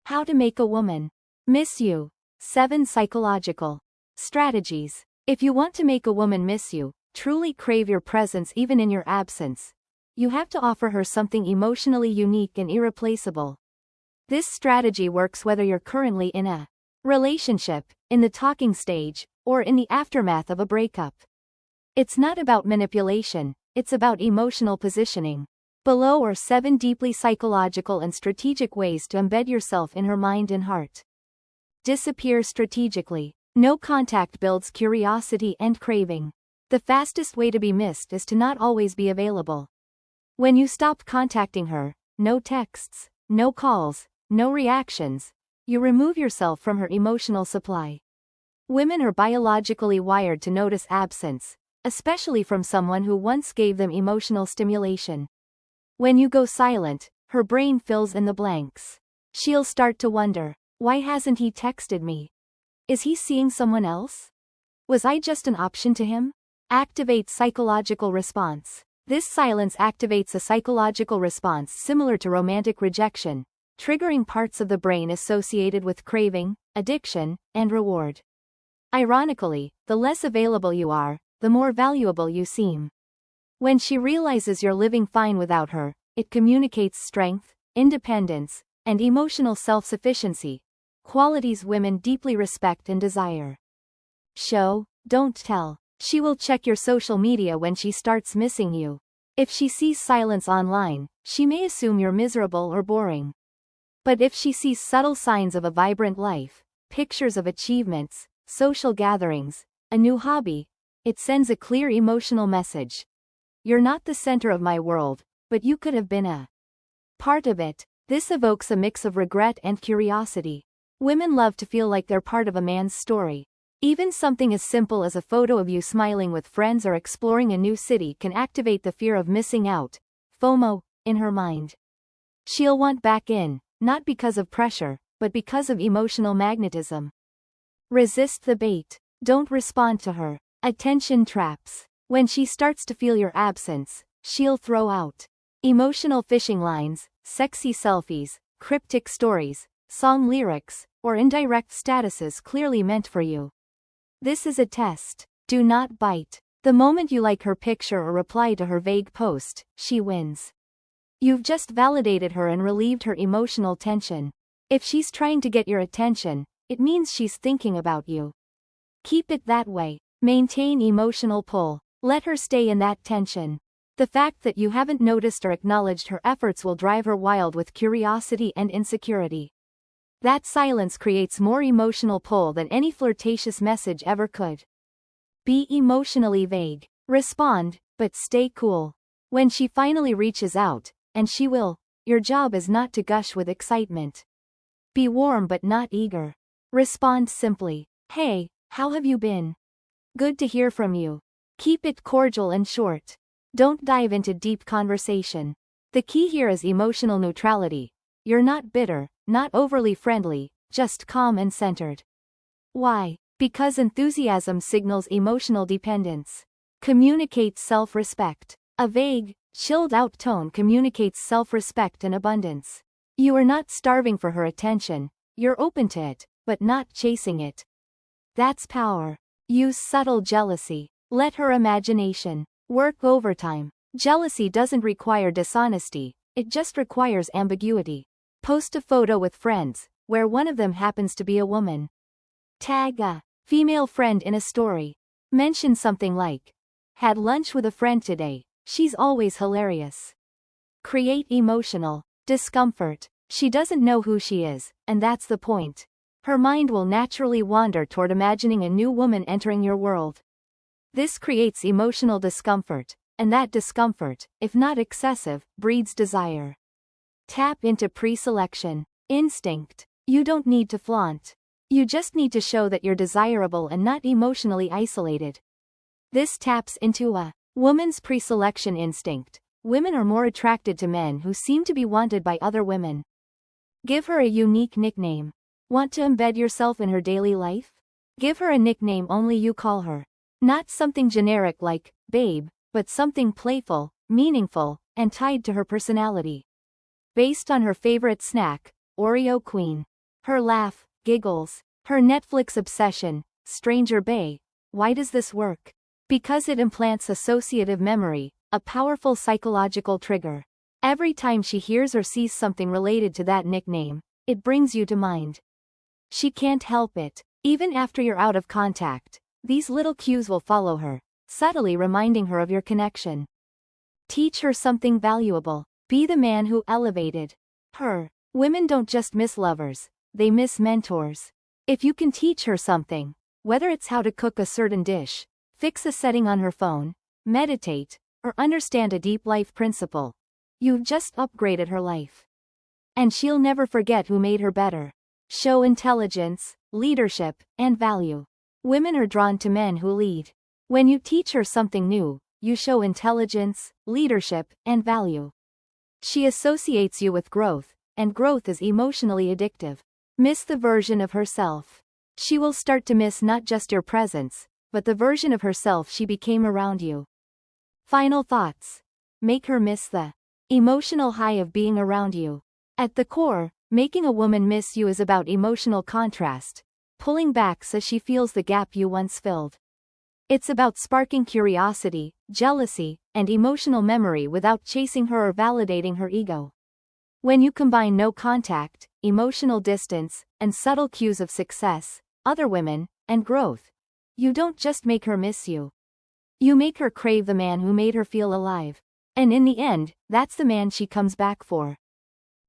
How to make a woman miss you. 7 psychological strategies. If you want to make a woman miss you, truly crave your presence even in your absence, you have to offer her something emotionally unique and irreplaceable. This strategy works whether you're currently in a relationship, in the talking stage, or in the aftermath of a breakup. It's not about manipulation, it's about emotional positioning. Below are 7 deeply psychological and strategic ways to embed yourself in her mind and heart. Disappear strategically. No contact builds curiosity and craving. The fastest way to be missed is to not always be available. When you stop contacting her, no texts, no calls, no reactions, you remove yourself from her emotional supply. Women are biologically wired to notice absence, especially from someone who once gave them emotional stimulation. When you go silent, her brain fills in the blanks. She'll start to wonder, why hasn't he texted me? Is he seeing someone else? Was I just an option to him? Activate psychological response. This silence activates a psychological response similar to romantic rejection, triggering parts of the brain associated with craving, addiction, and reward. Ironically, the less available you are, the more valuable you seem. When she realizes you're living fine without her, it communicates strength, independence, and emotional self-sufficiency, qualities women deeply respect and desire. Show, don't tell. She will check your social media when she starts missing you. If she sees silence online, she may assume you're miserable or boring. But if she sees subtle signs of a vibrant life, pictures of achievements, social gatherings, a new hobby, it sends a clear emotional message. You're not the center of my world, but you could have been a part of it. This evokes a mix of regret and curiosity. Women love to feel like they're part of a man's story. Even something as simple as a photo of you smiling with friends or exploring a new city can activate the fear of missing out, FOMO, in her mind. She'll want back in, not because of pressure, but because of emotional magnetism. Resist the bait. Don't respond to her attention traps. When she starts to feel your absence, she'll throw out emotional fishing lines, sexy selfies, cryptic stories, song lyrics, or indirect statuses clearly meant for you. This is a test. Do not bite. The moment you like her picture or reply to her vague post, she wins. You've just validated her and relieved her emotional tension. If she's trying to get your attention, it means she's thinking about you. Keep it that way. Maintain emotional pull. Let her stay in that tension. The fact that you haven't noticed or acknowledged her efforts will drive her wild with curiosity and insecurity. That silence creates more emotional pull than any flirtatious message ever could. Be emotionally vague. Respond, but stay cool. When she finally reaches out, and she will, your job is not to gush with excitement. Be warm but not eager. Respond simply. Hey, how have you been? Good to hear from you. Keep it cordial and short. Don't dive into deep conversation. The key here is emotional neutrality. You're not bitter, not overly friendly, just calm and centered. Why? Because enthusiasm signals emotional dependence. Communicates self-respect. A vague, chilled-out tone communicates self-respect and abundance. You are not starving for her attention, you're open to it, but not chasing it. That's power. Use subtle jealousy. Let her imagination work overtime. Jealousy doesn't require dishonesty, it just requires ambiguity. Post a photo with friends, where one of them happens to be a woman. Tag a female friend in a story. Mention something like, had lunch with a friend today, she's always hilarious. Create emotional discomfort. She doesn't know who she is, and that's the point. Her mind will naturally wander toward imagining a new woman entering your world. This creates emotional discomfort, and that discomfort, if not excessive, breeds desire. Tap into pre-selection instinct. You don't need to flaunt. You just need to show that you're desirable and not emotionally isolated. This taps into a woman's pre-selection instinct. Women are more attracted to men who seem to be wanted by other women. Give her a unique nickname. Want to embed yourself in her daily life? Give her a nickname only you call her. Not something generic like, babe, but something playful, meaningful, and tied to her personality. Based on her favorite snack, Oreo Queen. Her laugh, giggles, her Netflix obsession, Stranger Bay. Why does this work? Because it implants associative memory, a powerful psychological trigger. Every time she hears or sees something related to that nickname, it brings you to mind. She can't help it. Even after you're out of contact, these little cues will follow her, subtly reminding her of your connection. Teach her something valuable. Be the man who elevated her. Women don't just miss lovers, they miss mentors. If you can teach her something, whether it's how to cook a certain dish, fix a setting on her phone, meditate, or understand a deep life principle, you've just upgraded her life. And she'll never forget who made her better. Show intelligence, leadership, and value. Women are drawn to men who lead. When you teach her something new, you show intelligence, leadership, and value. She associates you with growth, and growth is emotionally addictive. Miss the version of herself. She will start to miss not just your presence, but the version of herself she became around you. Final thoughts. Make her miss the emotional high of being around you. At the core, making a woman miss you is about emotional contrast, pulling back so she feels the gap you once filled. It's about sparking curiosity, jealousy, and emotional memory without chasing her or validating her ego. When you combine no contact, emotional distance, and subtle cues of success, other women, and growth, you don't just make her miss you. You make her crave the man who made her feel alive. And in the end, that's the man she comes back for.